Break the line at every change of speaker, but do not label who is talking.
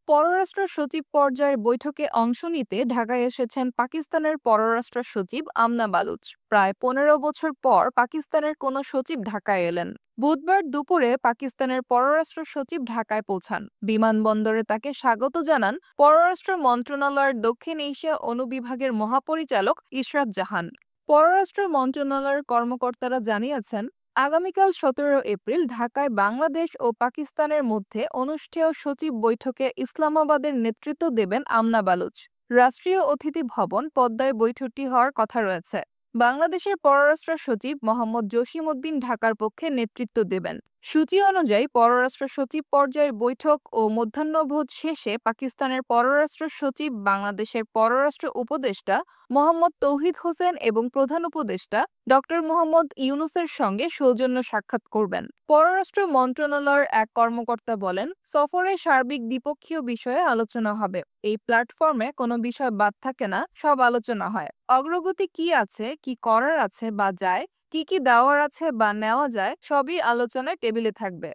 পররাষ্ট্র সচিব পর্যায়ের বৈঠকে অংশ নিতে ঢাকায় এসেছেন পাকিস্তানের পররাষ্ট্র সচিব আমনা বালুচ। প্রায় ১৫ বছর পর পাকিস্তানের কোনো সচিব ঢাকায় এলেন। বুধবার দুপুরে পাকিস্তানের পররাষ্ট্র সচিব ঢাকায় পৌঁছান। বিমানবন্দরে তাকে স্বাগত জানান পররাষ্ট্র মন্ত্রণালয়ের দক্ষিণ এশিয়া অনুবিভাগের মহাপরিচালক ইশরাত জাহান। পররাষ্ট্র মন্ত্রণালয়ের কর্মকর্তারা জানিয়েছেন, আগামীকাল ১৭ এপ্রিল ঢাকায় বাংলাদেশ ও পাকিস্তানের মধ্যে অনুষ্ঠেয় সচিব বৈঠকে ইসলামাবাদের নেতৃত্ব দেবেন আমনা বালুচ। রাষ্ট্রীয় অতিথি ভবন পদ্মায় বৈঠকটি হওয়ার কথা রয়েছে। বাংলাদেশের পররাষ্ট্র সচিব মোহাম্মদ জসিমউদ্দিন ঢাকার পক্ষে নেতৃত্ব দেবেন। সূচি অনুযায়ী পররাষ্ট্র সচিব পর্যায়ের বৈঠক ও মধ্যাহ্নভোজ শেষে পাকিস্তানের পররাষ্ট্র সচিব বাংলাদেশের পররাষ্ট্র উপদেষ্টা মোহাম্মদ তৌহিদ হোসেন এবং প্রধান উপদেষ্টা ডক্টর মোহাম্মদ ইউনূসের সঙ্গে সৌজন্য সাক্ষাৎ করবেন। পররাষ্ট্র মন্ত্রণালয়ের এক কর্মকর্তা বলেন, সফরে সার্বিক দ্বিপক্ষীয় বিষয়ে আলোচনা হবে। এই প্ল্যাটফর্মে কোনো বিষয় বাদ থাকে না, সব আলোচনা হয়। অগ্রগতি কি আছে, কি করার আছে বা যায়, কি দেওয়ার আছে বা নেওয়া যায়, সবই আলোচনায় টেবিলে থাকবে।